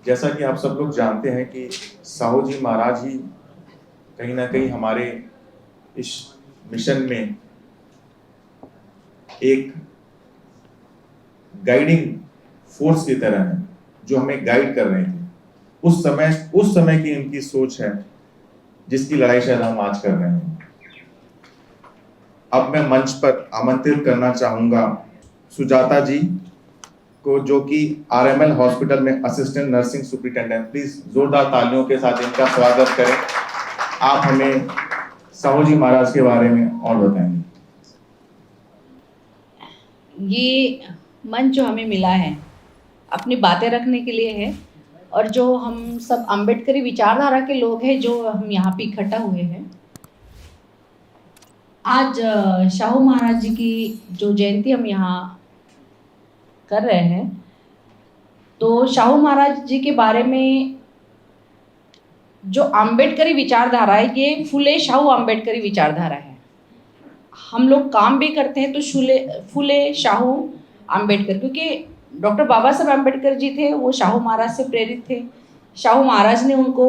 जैसा कि आप सब लोग जानते हैं कि साहू जी महाराज ही कहीं ना कहीं हमारे इस मिशन में एक गाइडिंग फोर्स की तरह है, जो हमें गाइड कर रहे थे। उस समय की इनकी सोच है जिसकी लड़ाई शायद हम आज कर रहे हैं। अब मैं मंच पर आमंत्रित करना चाहूंगा सुजाता जी को, जो कि आरएमएल हॉस्पिटल में असिस्टेंट नर्सिंग सुपरिटेंडेंट। प्लीज जोरदार तालियों के साथ इनका स्वागत करें। आप हमें साहू जी महाराज के बारे में और बताएंगे। ये मंच जो हमें मिला है अपनी बातें रखने के लिए है, और जो हम सब अम्बेडकरी विचारधारा के लोग हैं जो हम यहाँ पे इकट्ठा हुए हैं। आज शाहू महाराज जी की जो जयंती हम यहाँ कर रहे हैं, तो शाहू महाराज जी के बारे में जो अम्बेडकरी विचारधारा है, ये फुले शाहू अम्बेडकरी विचारधारा है। हम लोग काम भी करते हैं तो फुले शाहू अम्बेडकर, क्योंकि डॉक्टर बाबा साहब अम्बेडकर जी थे, वो शाहू महाराज से प्रेरित थे। शाहू महाराज ने उनको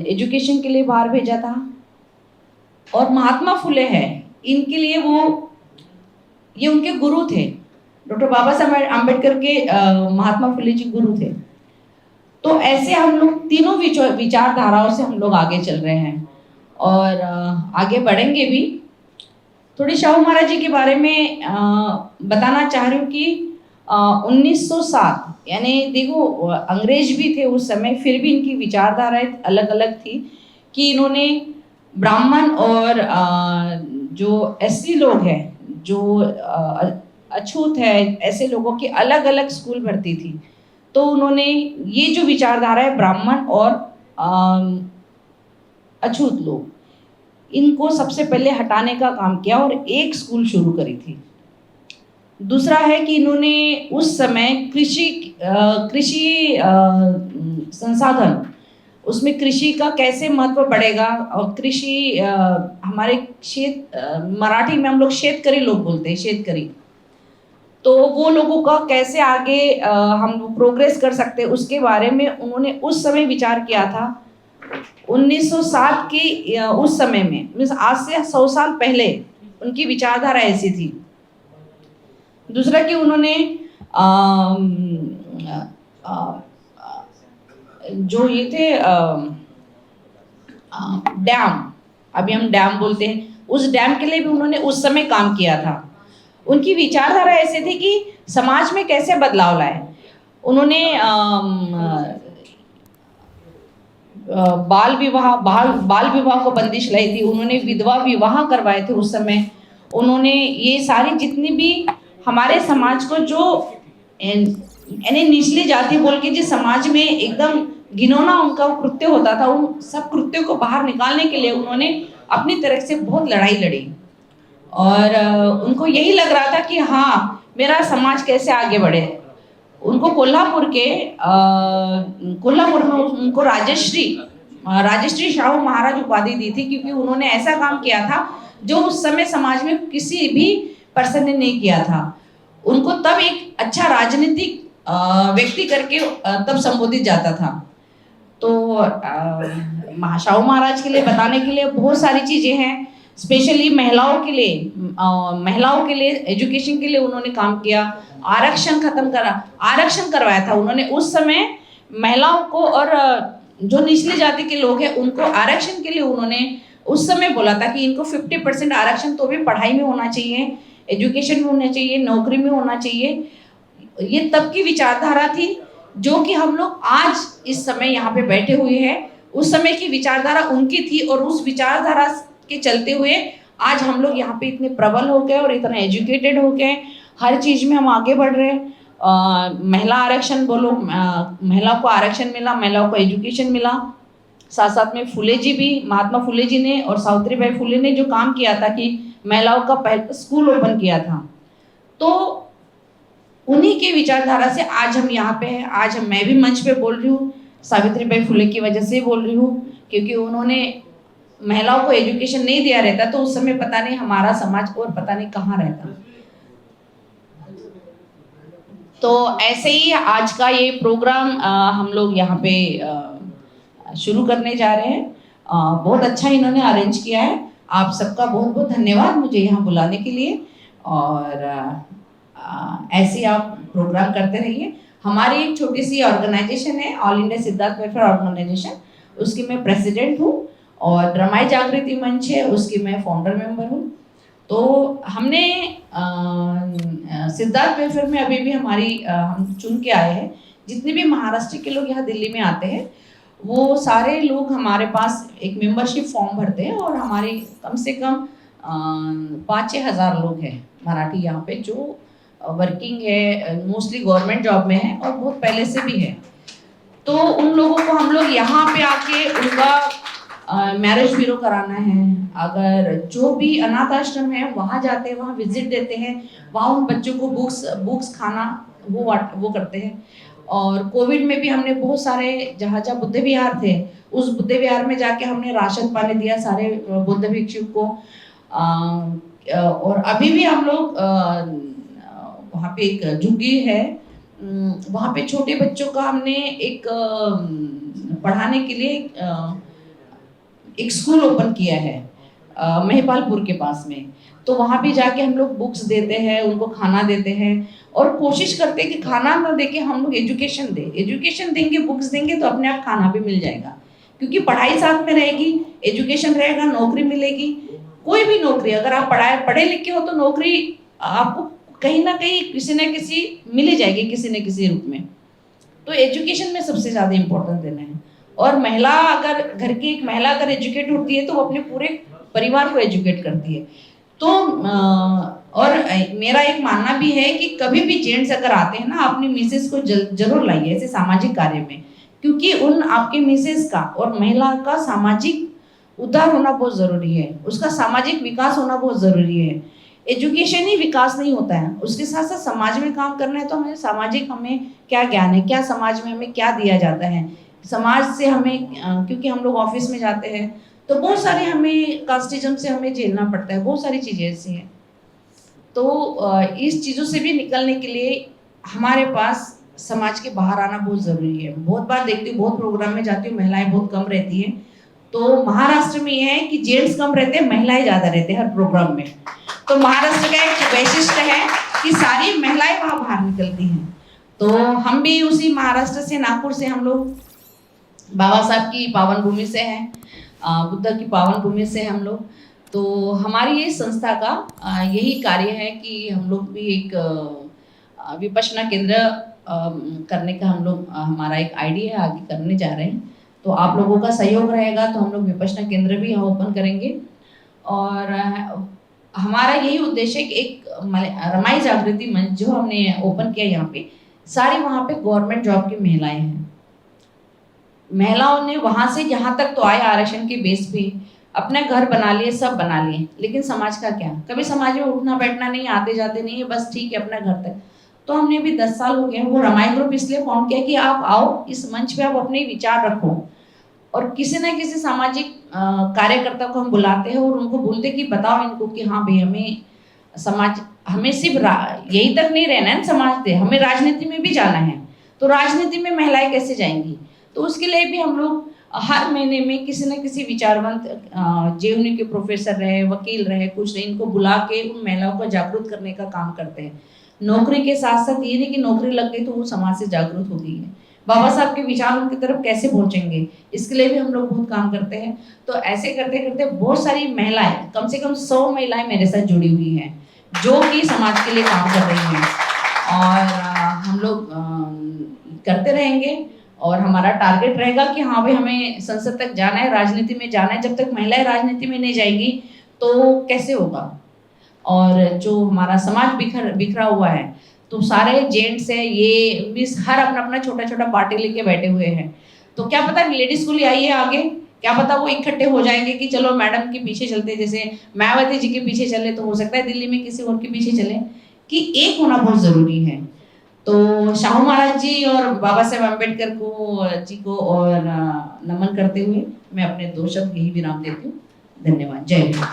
एजुकेशन के लिए बाहर भेजा था। और महात्मा फुले हैं, इनके लिए ये उनके गुरु थे। डॉक्टर बाबा साहब अम्बेडकर के महात्मा फुले जी गुरु थे। तो ऐसे हम लोग तीनों विचारधाराओं से हम लोग आगे चल रहे हैं और आगे बढ़ेंगे भी। थोड़ी शाहू महाराज जी के बारे में बताना चाह रही हूँ कि 1907, यानी देखो अंग्रेज भी थे उस समय, फिर भी इनकी विचारधाराएं अलग अलग थी कि इन्होंने ब्राह्मण और जो एससी लोग हैं, जो अछूत है, ऐसे लोगों की अलग अलग स्कूल भर्ती थी। तो उन्होंने ये जो विचारधारा है ब्राह्मण और अछूत लोग, इनको सबसे पहले हटाने का काम किया और एक स्कूल शुरू करी थी। दूसरा है कि इन्होंने उस समय कृषि संसाधन, उसमें कृषि का कैसे महत्व बढ़ेगा, और कृषि हमारे मराठी में हम लोग शेतकरी लोग बोलते हैं, शेतकरी, तो वो लोगों का कैसे आगे हम प्रोग्रेस कर सकते हैं, उसके बारे में उन्होंने उस समय विचार किया था। 1907 की उस समय में, आज से 100 साल पहले उनकी विचारधारा ऐसी थी। दूसरा कि उन्होंने जो ये थे डैम, अभी हम डैम बोलते हैं, उस डैम के लिए भी उन्होंने उस समय काम किया था। उनकी विचारधारा ऐसे थी कि समाज में कैसे बदलाव लाए। उन्होंने बाल विवाह को बंदिश लाई थी। उन्होंने विधवा विवाह करवाए थे उस समय। उन्होंने ये सारी जितनी भी हमारे समाज को जो यानी निचली जाति बोल के जिस समाज में एकदम घिनौना उनका कृत्य होता था, उन सब कृत्यों को बाहर निकालने के लिए उन्होंने अपनी तरफ से बहुत लड़ाई लड़ी। और उनको यही लग रहा था कि हाँ, मेरा समाज कैसे आगे बढ़े। उनको कोल्हापुर में उनको राजश्री शाहू महाराज उपाधि दी थी, क्योंकि उन्होंने ऐसा काम किया था जो उस समय समाज में किसी भी पर्सन ने नहीं किया था। उनको तब एक अच्छा राजनीतिक व्यक्ति करके तब संबोधित जाता था। तो शाहू महाराज के लिए बताने के लिए बहुत सारी चीजें हैं। स्पेशली महिलाओं के लिए एजुकेशन के लिए उन्होंने काम किया। आरक्षण करवाया था उन्होंने उस समय महिलाओं को, और जो निचली जाति के लोग हैं उनको आरक्षण के लिए उन्होंने उस समय बोला था कि इनको 50% आरक्षण तो भी पढ़ाई में होना चाहिए, एजुकेशन में होना चाहिए, नौकरी में होना चाहिए। ये तब की विचारधारा थी जो कि हम लोग आज इस समय यहाँ पे बैठे हुए हैं। उस समय की विचारधारा उनकी थी, और उस विचारधारा के चलते हुए आज हम लोग यहाँ पे इतने प्रबल हो गए और इतना एजुकेटेड हो गए, हर चीज में हम आगे बढ़ रहे हैं। महिला आरक्षण बोलो, महिलाओं को आरक्षण मिला, महिलाओं को एजुकेशन मिला। साथ साथ में फुले जी भी, महात्मा फुले जी ने और सावित्रीबाई फुले ने जो काम किया था कि महिलाओं का पहला स्कूल ओपन किया था, तो उन्हीं की विचारधारा से आज हम यहाँ पे हैं। आज मैं भी मंच पे बोल रही हूँ, सावित्रीबाई फुले की वजह से बोल रही हूँ, क्योंकि उन्होंने महिलाओं को एजुकेशन नहीं दिया रहता तो उस समय पता नहीं हमारा समाज और पता नहीं कहाँ रहता। तो ऐसे ही आज का ये प्रोग्राम हम लोग यहाँ पे शुरू करने जा रहे हैं। बहुत अच्छा इन्होंने अरेंज किया है। आप सबका बहुत बहुत धन्यवाद मुझे यहाँ बुलाने के लिए। और ऐसे आप प्रोग्राम करते रहिए। हमारी एक छोटी सी ऑर्गेनाइजेशन है, all India Siddharth welfare organisation, उसकी मैं प्रेसिडेंट हूँ। और रमाई जागृति मंच है, उसकी मैं फाउंडर मेंबर हूँ। तो हमने सिद्धार्थ वेलफेयर में अभी भी हम चुन के आए हैं, जितने भी महाराष्ट्र के लोग यहाँ दिल्ली में आते हैं वो सारे लोग हमारे पास एक मेंबरशिप फॉर्म भरते हैं। और हमारे कम से कम 5-6 हज़ार लोग हैं मराठी यहाँ पे जो वर्किंग है, मोस्टली गवर्नमेंट जॉब में है और बहुत पहले से भी है। तो उन लोगों को हम लोग यहाँ पे आके उनका मैरिज ब्यूरो कराना है। अगर जो भी अनाथ आश्रम है वहाँ जाते हैं, वहाँ विजिट देते हैं, वहाँ उन बच्चों को बुक्स खाना वो करते हैं। और कोविड में भी हमने बहुत सारे जहाँ बुद्ध विहार थे, उस बुद्ध विहार में जाके हमने राशन पानी दिया सारे बुद्ध भिक्षुक को। और अभी भी हम लोग वहाँ पे एक झुग्गी है, वहाँ पे छोटे बच्चों का हमने एक पढ़ाने के लिए एक स्कूल ओपन किया है महिपालपुर के पास में। तो वहाँ भी जाके हम लोग बुक्स देते हैं, उनको खाना देते हैं और कोशिश करते हैं कि खाना ना देके हम लोग एजुकेशन देंगे, बुक्स देंगे तो अपने आप खाना भी मिल जाएगा। क्योंकि पढ़ाई साथ में रहेगी, एजुकेशन रहेगा, नौकरी मिलेगी। कोई भी नौकरी अगर आप पढ़े लिखे हो तो नौकरी आपको कहीं ना कहीं किसी न किसी मिल जाएगी, किसी न किसी रूप में। तो एजुकेशन में सबसे ज़्यादा इम्पोर्टेंस देना है। और महिला अगर घर की एक महिला अगर एजुकेट होती है तो वो अपने पूरे परिवार को एजुकेट करती है। तो और मेरा एक मानना भी है कि कभी भी जेंट्स अगर आते हैं ना, अपनी मिसेस को जरूर लाइए ऐसे सामाजिक कार्य में, क्योंकि उन आपके मिसेस का और महिला का सामाजिक उद्धार होना बहुत ज़रूरी है, उसका सामाजिक विकास होना बहुत ज़रूरी है। एजुकेशन ही विकास नहीं होता है, उसके साथ साथ समाज में काम करना है। तो हमें सामाजिक हमें क्या ज्ञान है, क्या समाज में हमें क्या दिया जाता है, समाज से हमें क्योंकि हम लोग ऑफिस में जाते हैं तो बहुत सारे हमें कास्टिज्म से हमें झेलना पड़ता है, बहुत सारी चीज़ें ऐसी हैं। तो इस चीज़ों से भी निकलने के लिए हमारे पास समाज के बाहर आना बहुत ज़रूरी है। बहुत बार देखती हूँ, बहुत प्रोग्राम में जाती हूँ, महिलाएं बहुत कम रहती हैं। तो महाराष्ट्र में ये है कि जेंट्स कम रहते हैं, महिलाएं ज़्यादा रहते हैं हर प्रोग्राम में। तो महाराष्ट्र का एक वैशिष्ट्य है कि सारी महिलाएं वहाँ बाहर निकलती हैं। तो हम भी उसी महाराष्ट्र से, नागपुर से हम लोग बाबा साहब की पावन भूमि से हैं, बुद्ध की पावन भूमि से हम लोग। तो हमारी ये संस्था का यही कार्य है कि हम लोग भी एक विपश्यना केंद्र करने का हमारा एक आइडिया है, आगे करने जा रहे हैं। तो आप लोगों का सहयोग रहेगा तो हम लोग विपश्यना केंद्र भी यहाँ ओपन करेंगे। और हमारा यही उद्देश्य है कि एक रमाई जागृति मंच जो हमने ओपन किया यहाँ पे, सारी वहाँ पे गवर्नमेंट जॉब की महिलाएं हैं। महिलाओं ने वहाँ से यहाँ तक तो आए आरक्षण के बेस पे, अपना घर बना लिए, सब बना लिए, लेकिन समाज का क्या? कभी समाज में उठना बैठना नहीं, आते जाते नहीं है, बस ठीक है अपना घर तक। तो हमने भी 10 साल हो गए, वो रमाई ग्रुप इसलिए फाउंड किया कि आप आओ इस मंच पे, आप अपने विचार रखो। और किसी न किसी सामाजिक कार्यकर्ता को हम बुलाते हैं और उनको बोलते कि बताओ इनको कि हाँ भाई हमें सिर्फ यही तक नहीं रहना है समाज से, हमें राजनीति में भी जाना है। तो राजनीति में महिलाएं कैसे जाएंगी? तो उसके लिए भी हम लोग हर महीने में किसी न किसी विचारवंत जेएनयू के प्रोफेसर रहे, वकील रहे, कुछ रहे, इनको बुला के उन महिलाओं को जागरूक करने का काम करते हैं। नौकरी के साथ साथ ये नहीं कि नौकरी लग गई तो वो समाज से जागरूक हो गई है, बाबा साहब के विचार उनकी तरफ कैसे पहुंचेंगे, इसके लिए भी हम लोग बहुत काम करते हैं। तो ऐसे करते करते बहुत सारी महिलाएं, कम से कम 100 महिलाएं मेरे साथ जुड़ी हुई हैं जो कि समाज के लिए काम कर रही हैं। और हम लोग करते रहेंगे और हमारा टारगेट रहेगा कि हाँ भाई हमें संसद तक जाना है, राजनीति में जाना है। जब तक महिलाएं राजनीति में नहीं जाएंगी तो कैसे होगा? और जो हमारा समाज बिखरा हुआ है, तो सारे जेंट्स है, ये भी हर अपना अपना छोटा छोटा पार्टी लेके बैठे हुए हैं। तो क्या पता लेडीज को ले आइए आगे, क्या पता वो इकट्ठे हो जाएंगे कि चलो मैडम के पीछे चलते, जैसे मायावती जी के पीछे चले तो हो सकता है दिल्ली में किसी और के पीछे चले। कि एक होना बहुत जरूरी है। तो शाहू महाराज जी और बाबा साहेब अम्बेडकर जी को और नमन करते हुए मैं अपने 2 शब्द यही विराम देती हूँ। धन्यवाद। जय हिंद।